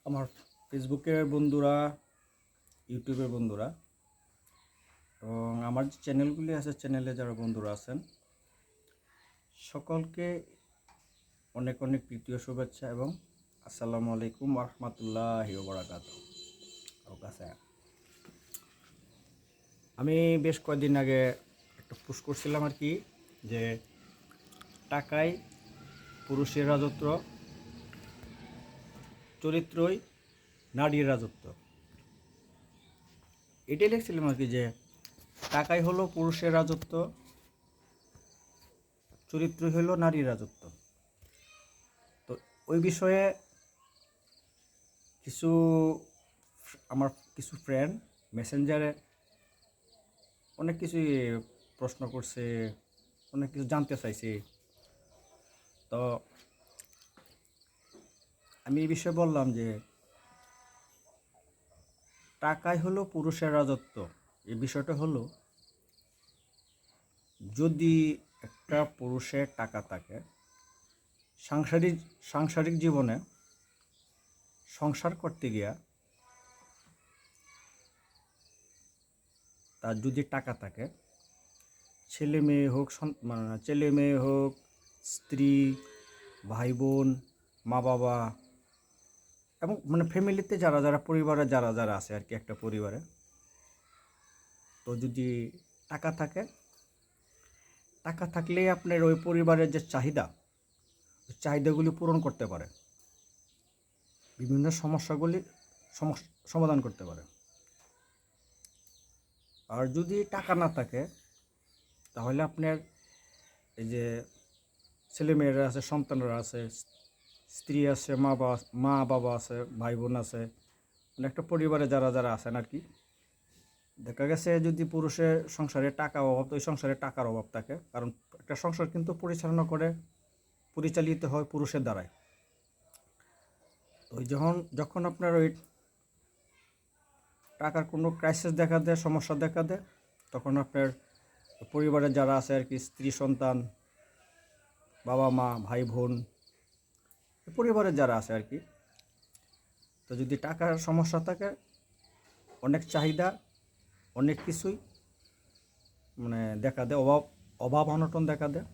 আমার ফেসবুকের বন্ধুরা, ইউটিউবের বন্ধুরা এবং আমার যে চ্যানেলগুলি আছে, চ্যানেলে যারা বন্ধুরা আছেন সকলকে অনেক অনেক প্রীতীয় শুভেচ্ছা এবং আসসালামু আলাইকুম রহমতুল্লাহি ওয়া বারাকাতুহু। আমি বেশ কয়েকদিন আগে একটা পোস্ট করছিলাম আর কি, যে টাকায় পুরুষের রাজত্ব, চরিত্রই নারীর রাজত্ব। এটাই লিখছিলাম আর কি, যে টাকাই হলো পুরুষের রাজত্ব, চরিত্রই হলো নারীর রাজত্ব। তো ওই বিষয়ে কিছু আমার কিছু ফ্রেন্ড মেসেঞ্জারে অনেক কিছুই প্রশ্ন করছে, অনেক কিছু জানতে চাইছে। তো আমি এই বিষয়ে বললাম যে টাকাই হলো পুরুষের রাজত্ব। এই বিষয়টা হলো, যদি একটা পুরুষের টাকা থাকে, সাংসারিক জীবনে সংসার করতে গিয়া তার যদি টাকা থাকে, ছেলে মেয়ে হোক, স্ত্রী, ভাই বোন, মা বাবা এবং ফ্যামিলিতে যারা যারা পরিবারে যারা যারা আছে আর কি, একটা পরিবারে তো যদি টাকা থাকে, টাকা থাকলেই আপনার ওই পরিবারের যে চাহিদাগুলি পূরণ করতে পারে, বিভিন্ন সমস্যাগুলি সমাধান করতে পারে। আর যদি টাকা না থাকে, তাহলে আপনার এই যে ছেলেমেয়েরা আছে, সন্তানরা আছে, স্ত্রী আছে, মা বাবা আছে, ভাই বোন আছে, একটা পরিবারে যারা যারা আছেন আর কি, দেখা গেছে যদি পুরুষের সংসারে টাকা অভাব, ওই সংসারে টাকার অভাব থাকে, কারণ একটা সংসার কিন্তু পরিচালিত হয় পুরুষের দ্বারাই। তো যখন আপনার ওই টাকার কোনো ক্রাইসিস দেখা দেয়, সমস্যা দেখা দেয়, তখন আপনার পরিবারে যারা আছে আর কি, স্ত্রী, সন্তান, বাবা মা, ভাই বোন, পরিবারে যারা আছে আর কি, তো যদি টাকার সমস্যা থাকে, অনেক চাহিদা, অনেক কিছুই দেখা দেয়, অভাব অনটন দেখা দেয়।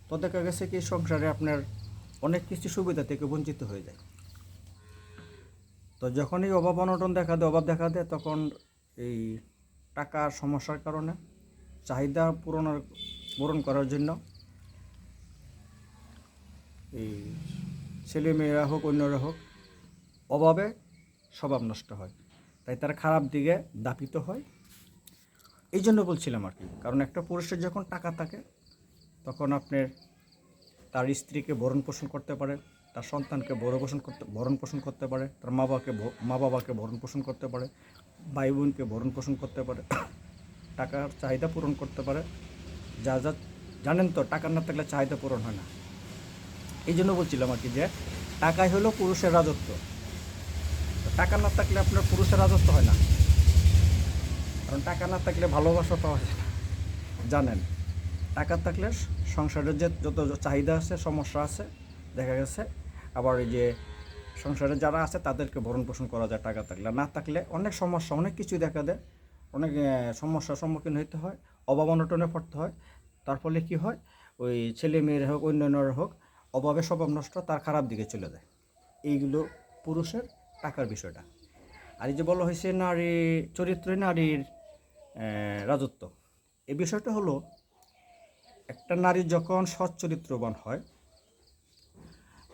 তো দেখা গেছে কি সংসারে আপনার অনেক কিছু সুবিধা থেকে বঞ্চিত হয়ে যায়। তো যখনই অভাব দেখা দেয়, তখন এই টাকার সমস্যার কারণে চাহিদা পূরণ করার জন্য এই ছেলেমেয়েরা হোক, অন্যরা হোক, অভাবে স্বভাব নষ্ট হয়, তাই তারা খারাপ দিকে দাপিত হয়। এই জন্য বলছিলাম আর কি, কারণ একটা পুরুষের যখন টাকা থাকে, তখন আপনার তার স্ত্রীকে ভরণ পোষণ করতে পারে, তার সন্তানকে ভরণ পোষণ করতে পারে, তার মা বাবাকে ভরণ পোষণ করতে পারে, ভাই বোনকে ভরণ পোষণ করতে পারে, টাকার চাহিদা পূরণ করতে পারে। যা যা জানেন তো, টাকা না থাকলে চাহিদা পূরণ হয় না। এই জন্য বলছিলাম আর কি, যে টাকাই হলো পুরুষের রাজত্ব। টাকা না থাকলে আপনার পুরুষের রাজত্ব হয় না, কারণ টাকা না থাকলে ভালোবাসা পাওয়া যায় না। জানেন, টাকা থাকলে সংসারের যে যত চাহিদা আছে, সমস্যা আছে, দেখা গেছে। আবার এই যে সংসারে যারা আছে তাদেরকে ভরণ পোষণ করা যায় টাকা থাকলে। না থাকলে অনেক সমস্যা, অনেক কিছুই দেখা দেয়, অনেক সমস্যার সম্মুখীন হইতে হয়, অভাব অনটনে পড়তে হয়। তার ফলে কী হয়, ওই ছেলে মেয়েরা হোক, অন্যান্যরা হোক, অভাবে স্বভাব নষ্ট, তার খারাপ দিকে চলে যায়। এইগুলো পুরুষের টাকার বিষয়টা। আর এই যে বলা হয়েছে চরিত্রই নারীর রাজত্ব, এই বিষয়টা হলো, একটা নারী যখন সৎ চরিত্রবান হয়,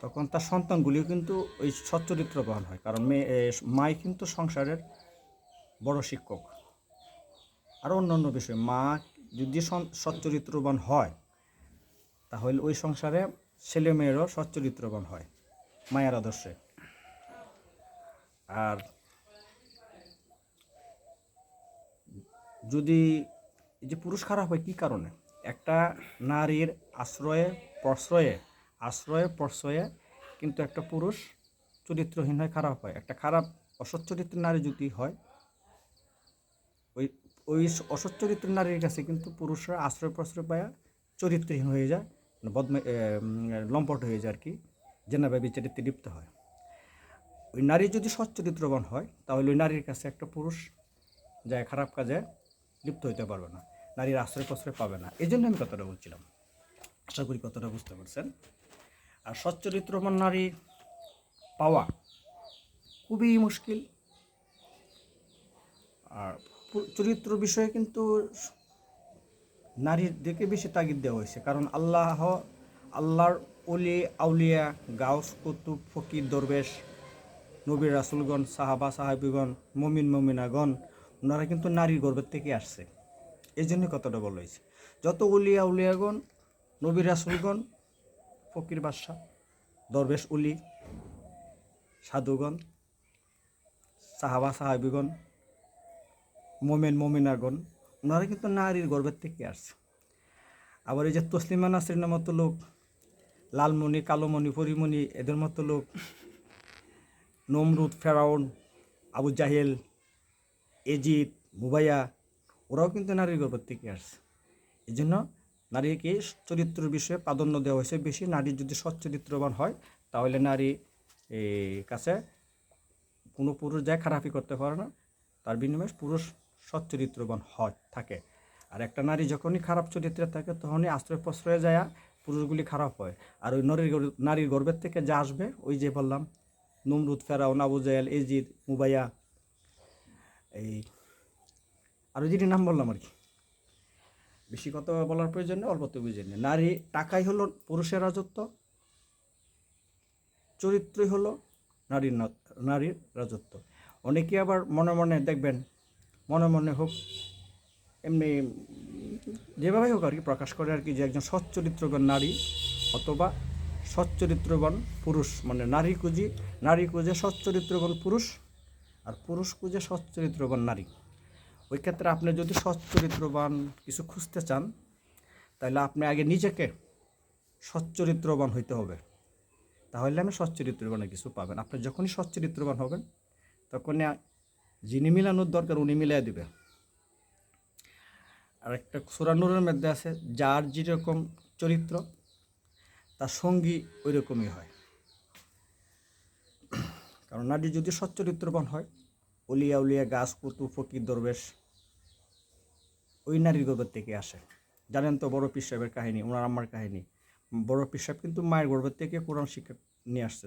তখন তার সন্তানগুলিও কিন্তু ওই সৎ চরিত্রবান হয়, কারণ মাই কিন্তু সংসারের বড় শিক্ষক। আর অন্যান্য বিষয়, মা যদি সৎ চরিত্রবান হয়, তাহলে ওই সংসারে ছেলে মেয়েরও সৎ চরিত্রবান হয় মায়ের আদর্শে। আর যদি এই যে পুরুষ খারাপ হয় কী কারণে, একটা নারীর আশ্রয়ে কিন্তু একটা পুরুষ চরিত্রহীন হয়, খারাপ হয়। একটা খারাপ অসৎ চরিত্রের নারী যদি হয়, ওই ওই অসৎ চরিত্রের নারীর কাছে কিন্তু পুরুষরা প্রশ্রয় পায়া চরিত্রহীন হয়ে যায়, লম্পট হয়ে যায় আর কি, জেনাবে বিচারিতে লিপ্ত হয়। ওই নারী যদি সচ্চরিত্রবান হয় তাহলে ওই নারীর কাছে একটা পুরুষ যায় খারাপ কাজে লিপ্ত হইতে পারবে না, নারীর আশ্রয় প্রশ্রয় পাবে না। এই জন্য আমি কথাটা বলছিলাম। আশা করি কথাটা বুঝতে পারছেন। আর সচ্চরিত্রবান নারী পাওয়া খুবই মুশকিল। আর চরিত্র বিষয়ে কিন্তু নারীর দিকে বেশি তাগিদ দেওয়া হয়েছে, কারণ আল্লাহর ওলি আউলিয়া গাউস কুতুব ফকির দরবেশ নবী রাসুলগণ সাহাবা সাহাবিগণ মমিন মমিনাগণ ওনারা কিন্তু নারীর গর্ভের থেকে আসছে। এই জন্য কথাটা বলা হয়েছে। যত উলিয়া উলিয়াগণ নবী রাসুলগণ ফকির বাদশাহ দরবেশ উলি সাধুগণ সাহাবা সাহাবিগণ মোমেন মমিনাগণ ওনারা কিন্তু নারীর গর্ভের থেকে আসছে। আবার এই যে তসলিমা নাসরিনের মতো লোক, লালমণি কালোমণি পরিমণি এদের মতো লোক, নমরুদ ফেরাউন আবু জাহেল এজিদ মুবাইয়া ওরাও কিন্তু নারীর গর্ভের থেকে আসছে। এই জন্য নারীকে চরিত্রের বিষয়ে প্রাধান্য দেওয়া হয়েছে বেশি। নারী যদি সচ্চরিত্রবান হয় তাহলে নারী কাছে কোনো পুরুষ যায় খারাপই করতে পারে না, তার বিনিময়ে পুরুষ সচ্চরিত্রবান হয় থাকে। আর একটা নারী যখনই খারাপ চরিত্রে থাকে তখনই আশ্রয় প্রশ্রয়ে যায় পুরুষগুলি খারাপ হয়। আর ওই নারীর গর্ভের থেকে যা আসবে ওই যে বললাম নমরুদ ফেরাউন আবু জাহেল এজিদ মুবাইয়া এই আরও যেটি নাম বললাম আর কি, বেশি কথা বলার প্রয়োজন নেই, অল্পতে বুঝে নেই। নারী টাকাই হলো পুরুষের রাজত্ব, চরিত্রই হলো নারীর রাজত্ব। অনেকে আবার মনে মনে দেখবেন, মনে মনে হোক এমনি যেভাবেই হোক আর কি প্রকাশ করে আর কি, যে একজন সচ্চরিত্রবান নারী অথবা সচ্চরিত্রবান পুরুষ, মানে নারী খুঁজে সচ্চরিত্রবান পুরুষ আর পুরুষ খুঁজে সচ্চরিত্রবান নারী। ওই ক্ষেত্রে আপনি যদি সচ্চরিত্রবান কিছু খুঁজতে চান তাহলে আপনি আগে নিজেকে সচ্চরিত্রবান হইতে হবে, তাহলে আমি সচ্চরিত্রবানের কিছু পাবেন। আপনি যখনই সচ্চরিত্রবান হবেন তখনই যিনি মিলানোর দরকার উনি মিলিয়ে দিবে। আর একটা সূরা নূরের মধ্যে আছে, যার যেরকম চরিত্র তার সঙ্গী ওই রকমই হয়। কারণ নারী যদি সচ্চরিত্রবান হয়, উলিয়া উলিয়া গাছ কুতুব ফকির দরবেশ ওই নারীর গর্ভের থেকে আসে। জানেন তো বড় পীর সাহেবের কাহিনী, ওনার আম্মার কাহিনী। বড় পীর সাহেব কিন্তু মায়ের গর্ভের থেকে কোরআন শিক্ষা নিয়ে আসছে,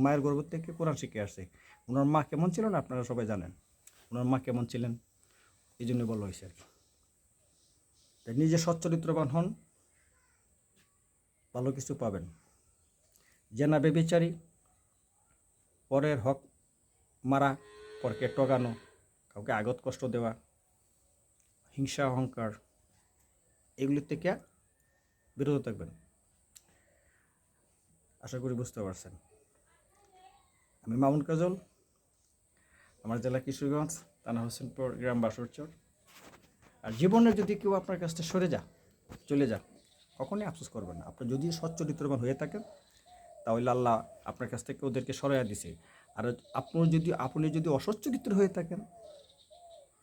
মায়ের গর্ভের থেকে কোরআন শিখে আসছে। ওনার মা কেমন ছিল না আপনারা সবাই জানেন, ওনার মা কেমন ছিলেন, এই জন্য বলা হয়েছে আর কি। তাই নিজে সচ্চরিত্রবান হন, ভালো কিছু পাবেন। জেনা বেবিচারী, পরের হক মারা, পরকে টগানো, কাউকে আগত কষ্ট দেওয়া, হিংসা অহংকার, এগুলির থেকে বিরত থাকবেন। আশা করি বুঝতে পারছেন। আমি মামুন কাজল, আমার জেলা কিশোরগঞ্জ, থানা হোসেনপুর, গ্রাম বাসুরচর। আর জীবনে যদি কেউ আপনার কাছ থেকে চলে যা কখনোই আফসোস করবেন না। আপনি যদি সচ্চরিত্রবান হয়ে থাকেন তাহলে আল্লাহ আপনার কাছ থেকে ওদেরকে সরাইয়া দিছে। আর আপনি যদি অসচ্চরিত্র হয়ে থাকেন,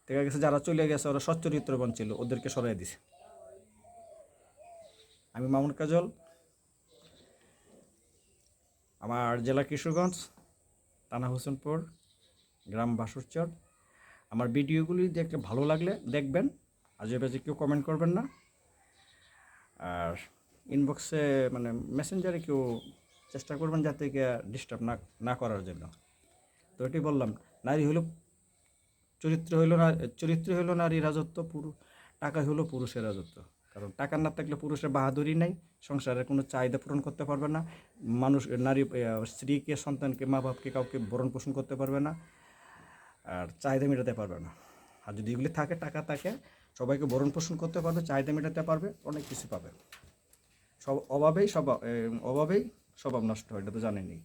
দেখা গেছে যারা চলে গেছে ওরা সচ্চরিত্রবান ছিল, ওদেরকে সরাইয়া দিছে। আমি মামুন কাজল, আমার জেলা কিশোরগঞ্জ, থানা হোসেনপুর, গ্রাম বাসুরচর। আমার ভিডিওগুলি দেখতে ভালো লাগলে দেখবেন, আজেবাজে কেউ কমেন্ট করবেন না। আর ইনবক্সে মানে মেসেঞ্জারে কেউ চেষ্টা করবেন যাতে ডিস্টার্ব না করার জন্য। তো এটি বললাম, চরিত্র হইল নারী রাজত্ব, টাকা হইল পুরুষের রাজত্ব। কারণ টাকা না থাকলে পুরুষের বাহাদুরি নাই, সংসারের কোনো চাহিদা পূরণ করতে পারবে না, স্ত্রীকে সন্তানকে মা বাপকে কাউকে ভরণ পোষণ করতে পারবে না, আর চাহিদা মেটাতে পারবে না। আর যদি এগুলি থাকে, টাকা থাকে, সবাইকে ভরণ পোষণ করতে পারবে, চাহিদা মেটাতে পারবে, অনেক কিছু পাবে। অভাবেই স্বভাব নষ্ট হয়, এটা তো জানেনি।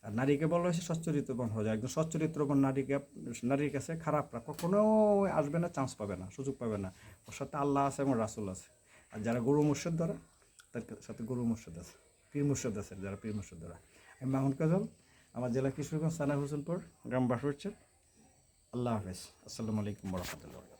আর নারীকে বলা হয়েছে সচ্চরিত্রবান হয়ে যায়। একদম সচ্চরিত্রবান নারীর কাছে খারাপরা কখনো আসবে না, চান্স পাবে না, সুযোগ পাবে না। ওর সাথে আল্লাহ আছে এবং রাসুল আছে। আর যারা গুরু মুর্শিদ ধরে তার সাথে গুরু মুর্শিদ আছে, পীর মুর্শিদ আছে, যারা পীর মুর্শিদ ধরা। আমি মামুন কাজল, আমার জেলা কিশোরগঞ্জ, থানা হোসেনপুর, গ্রাম বাসুরচর। আল্লাহ হাফেজ। আসসালামু আলাইকুম ওয়া রাহমাতুল্লাহ।